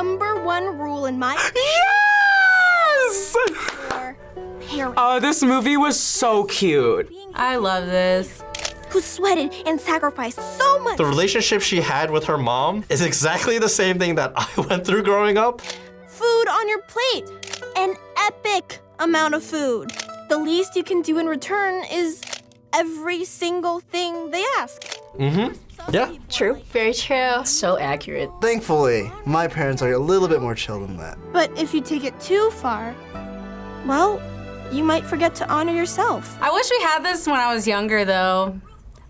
#1 rule in my... Yes! Oh, this movie was so cute. I love this. Who sweated and sacrificed so much. The relationship she had with her mom is exactly the same thing that I went through growing up. Food on your plate. An epic amount of food. The least you can do in return is every single thing they ask. Mm-hmm. Yeah. True. Very true. So accurate. Thankfully, my parents are a little bit more chill than that. But if you take it too far, well, you might forget to honor yourself. I wish we had this when I was younger, though.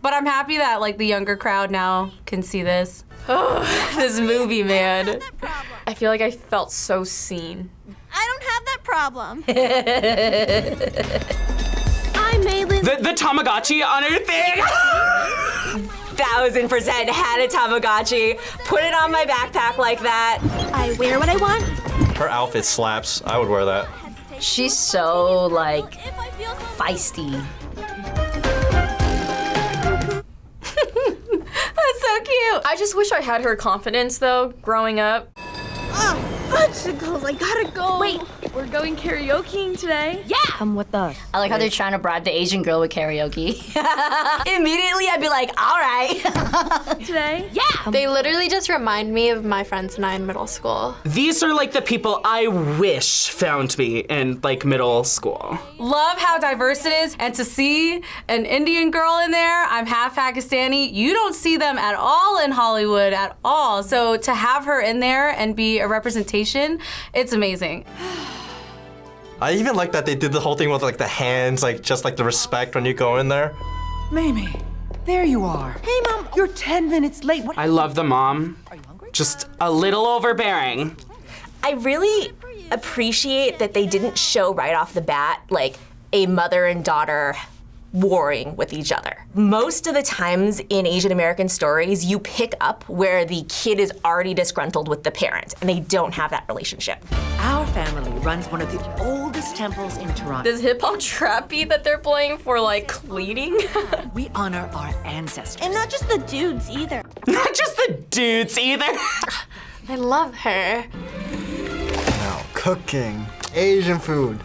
But I'm happy that, like, the younger crowd now can see this. Oh, this movie, man. I feel like I felt so seen. I don't have that problem. I may live... The Tamagotchi on her thing. 1000% had a Tamagotchi. Put it on my backpack like that. I wear what I want. Her outfit slaps. I would wear that. She's so, like, feisty. That's so cute. I just wish I had her confidence, though, growing up. Oh, fudgicles, I gotta go. Wait, we're going karaokeing today? Yeah! Come with us. I like how they're trying to bribe the Asian girl with karaoke. Immediately, I'd be like, all right. Today? Yeah! They literally just remind me of my friends and I in middle school. These are like the people I wish found me in like middle school. Love how diverse it is, and to see an Indian girl in there, I'm half Pakistani, you don't see them at all in Hollywood at all. So to have her in there and be a representation, it's amazing. I even like that they did the whole thing with like the hands, like just like the respect when you go in there. Mamie, there you are. Hey, Mom. You're 10 minutes late. What? I love the mom. Are you hungry? Just a little overbearing. I really appreciate that they didn't show right off the bat like a mother and daughter warring with each other. Most of the times in Asian American stories, you pick up where the kid is already disgruntled with the parent and they don't have that relationship. Our family runs one of the oldest temples in Toronto. This hip-hop trap beat that they're playing for, like, cleaning? We honor our ancestors. And not just the dudes either. Not just the dudes either. I love her. Now, cooking, Asian food,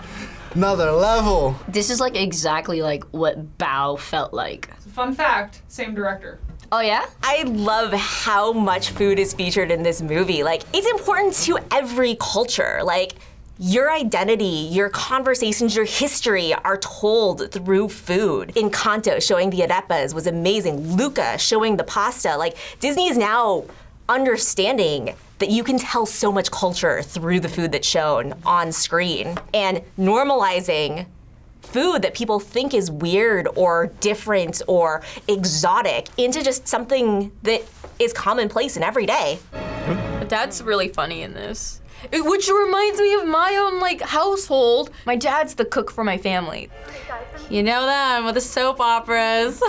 another level. This is like exactly like what Bao felt like. Fun fact, same director. Oh yeah? I love how much food is featured in this movie. Like, it's important to every culture. Like, your identity, your conversations, your history are told through food. Encanto showing the arepas was amazing. Luca showing the pasta. Like, Disney is now understanding that you can tell so much culture through the food that's shown on screen, and normalizing food that people think is weird or different or exotic into just something that is commonplace and everyday. Dad's really funny in this. Which reminds me of my own, like, household. My dad's the cook for my family. You know them with the soap operas.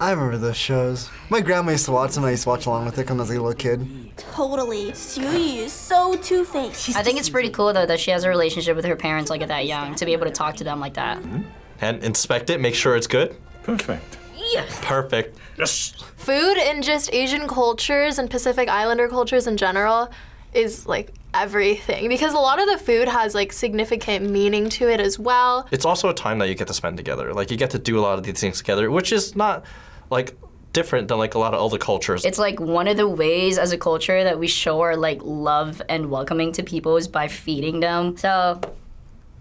I remember those shows. My grandma used to watch them. I used to watch along with her when I was a little kid. Totally. Sui is so two-faced. I think it's pretty cool though that she has a relationship with her parents like at that young, to be able to talk to them like that. And inspect it, make sure it's good. Perfect. Yes. Perfect. Yes. Food in just Asian cultures and Pacific Islander cultures in general is like everything, because a lot of the food has like significant meaning to it as well. It's also a time that you get to spend together. Like, you get to do a lot of these things together, which is not like different than like a lot of other cultures. It's like one of the ways as a culture that we show our like love and welcoming to people is by feeding them. So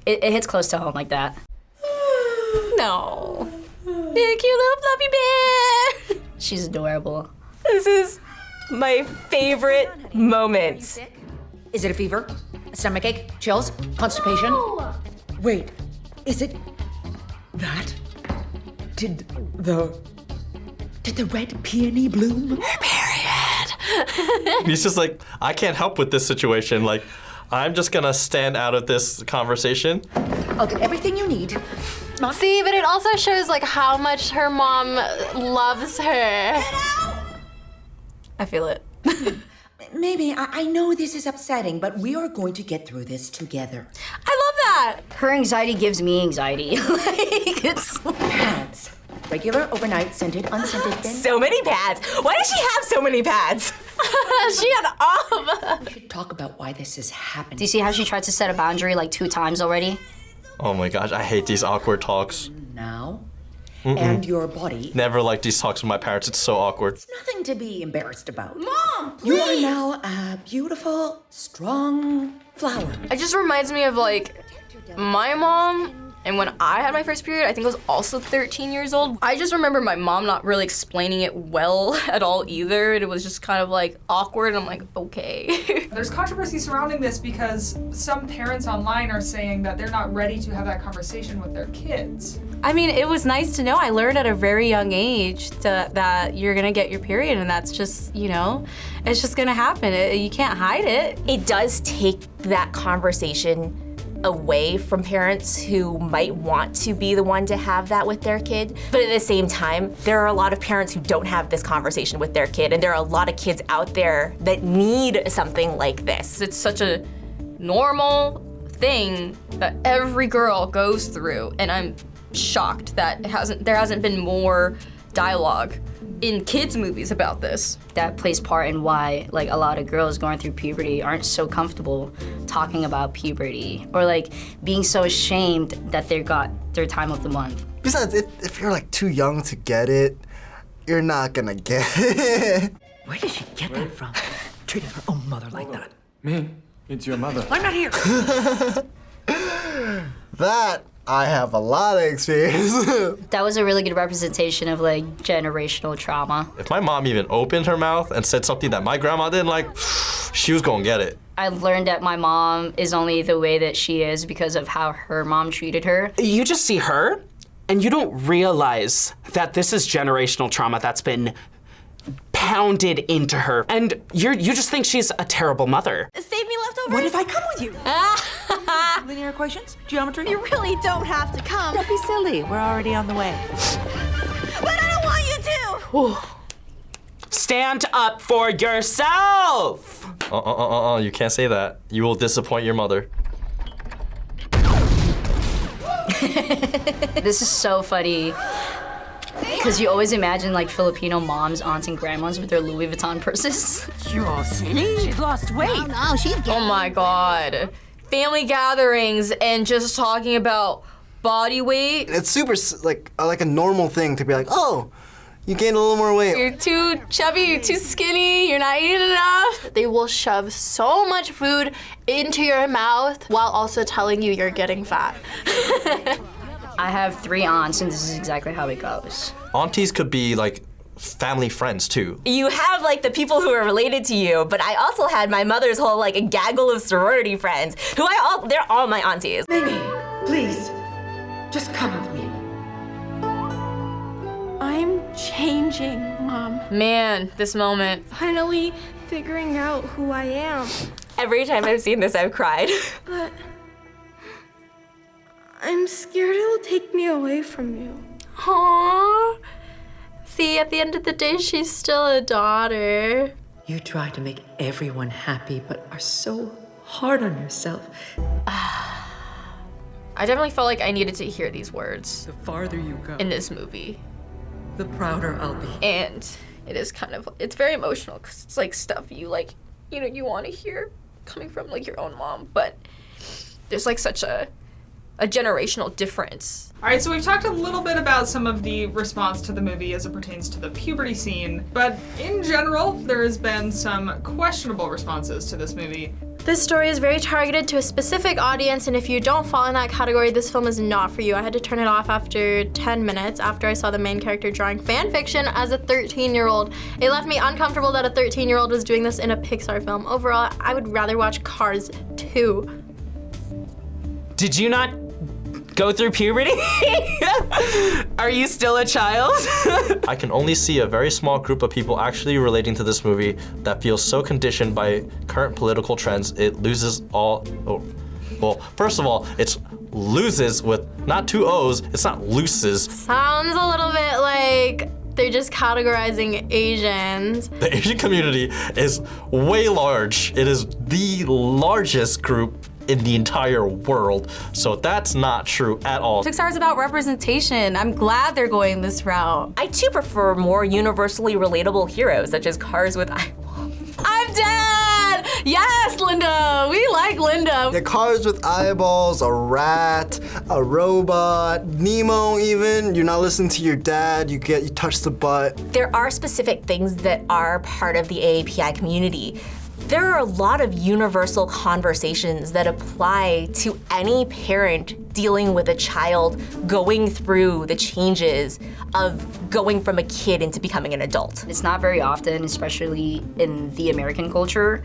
it hits close to home like that. No. You're a cute little fluffy bear. She's adorable. This is my favorite moment. Is it a fever? A stomachache? Chills? Constipation? Wait, is it that? Did the red peony bloom? Her period. He's just like, I can't help with this situation. Like, I'm just gonna stand out of this conversation. I'll get everything you need. See, but it also shows like how much her mom loves her. I feel it. Maybe, I know this is upsetting, but we are going to get through this together. I love that. Her anxiety gives me anxiety. Like, it's... Pants. Regular, overnight, scented, unscented, then... So many pads. Why does she have so many pads? She had all of them. We should talk about why this is happening. Do you see how she tried to set a boundary like 2 times already? Oh my gosh, I hate these awkward talks. Now, and your body. Never liked these talks with my parents. It's so awkward. It's nothing to be embarrassed about. Mom, You please. are now a beautiful, strong flower. It just reminds me of like my mom. And when I had my first period, I think I was also 13 years old. I just remember my mom not really explaining it well at all either. It was just kind of like awkward. And I'm like, okay. There's controversy surrounding this because some parents online are saying that they're not ready to have that conversation with their kids. I mean, it was nice to know. I learned at a very young age that you're gonna get your period, and that's just, you know, it's just gonna happen. You can't hide it. It does take that conversation away from parents who might want to be the one to have that with their kid. But at the same time, there are a lot of parents who don't have this conversation with their kid, and there are a lot of kids out there that need something like this. It's such a normal thing that every girl goes through, and I'm shocked that there hasn't been more dialogue in kids' movies about this. That plays part in why like a lot of girls going through puberty aren't so comfortable talking about puberty or like being so ashamed that they got their time of the month. Besides, if you're like too young to get it, you're not gonna get it. Where did she get that from? Treating her own mother like that. Me? It's your mother. I'm not here. That I have a lot of experience. That was a really good representation of like generational trauma. If my mom even opened her mouth and said something that my grandma didn't like, she was gonna get it. I learned that my mom is only the way that she is because of how her mom treated her. You just see her, and you don't realize that this is generational trauma that's been pounded into her. And you just think she's a terrible mother. Save me leftovers. What if I come with you? Linear equations? Geometry? You really don't have to come. Don't be silly. We're already on the way. But I don't want you to. Stand up for yourself! You can't say that. You will disappoint your mother. This is so funny. Because you always imagine like Filipino moms, aunts, and grandmas with their Louis Vuitton purses. You're silly. She's lost weight. No, she's getting... Oh my God. Family gatherings and just talking about body weight. It's super like a normal thing to be like, oh, you gained a little more weight. You're too chubby, you're too skinny, you're not eating enough. They will shove so much food into your mouth while also telling you you're getting fat. I have 3 aunts, and this is exactly how it goes. Aunties could be like family friends too. You have like the people who are related to you, but I also had my mother's whole like a gaggle of sorority friends who they're all my aunties. Mimi, please, just come with me. I'm changing, Mom. Man, this moment. Finally figuring out who I am. Every time I've seen this, I've cried. But I'm scared it'll take me away from you. Aww. See, at the end of the day, she's still a daughter. You try to make everyone happy, but are so hard on yourself. I definitely felt like I needed to hear these words The farther you go, in this movie. the prouder I'll be. And it is it's very emotional because it's like stuff you like, you want to hear coming from like your own mom, but there's like such a generational difference. All right, so we've talked a little bit about some of the response to the movie as it pertains to the puberty scene, but in general, there has been some questionable responses to this movie. This story is very targeted to a specific audience, and if you don't fall in that category, this film is not for you. I had to turn it off after 10 minutes after I saw the main character drawing fan fiction as a 13-year-old. It left me uncomfortable that a 13-year-old was doing this in a Pixar film. Overall, I would rather watch Cars 2. Did you not go through puberty? Are you still a child? I can only see a very small group of people actually relating to this movie that feels so conditioned by current political trends it loses all. Oh, well, first of all, it's loses with not 2 O's, it's not looses. Sounds a little bit like they're just categorizing Asians. The Asian community is way large. It is the largest group in the entire world. So that's not true at all. Pixar is about representation. I'm glad they're going this route. I too prefer more universally relatable heroes, such as cars with eyeballs. I'm dead! Yes, Linda! We like Linda. Yeah, cars with eyeballs, a rat, a robot, Nemo even. You're not listening to your dad, you touch the butt. There are specific things that are part of the AAPI community. There are a lot of universal conversations that apply to any parent dealing with a child going through the changes of going from a kid into becoming an adult. It's not very often, especially in the American culture,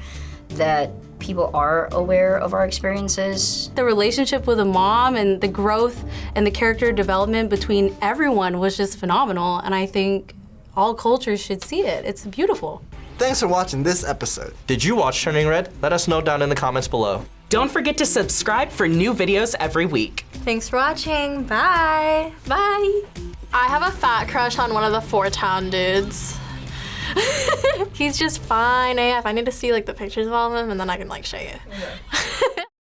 that people are aware of our experiences. The relationship with a mom and the growth and the character development between everyone was just phenomenal, and I think all cultures should see it. It's beautiful. Thanks for watching this episode. Did you watch Turning Red? Let us know down in the comments below. Don't forget to subscribe for new videos every week. Thanks for watching. Bye. Bye. I have a fat crush on one of the Four Town dudes. He's just fine AF. I need to see like the pictures of all of them and then I can like show you.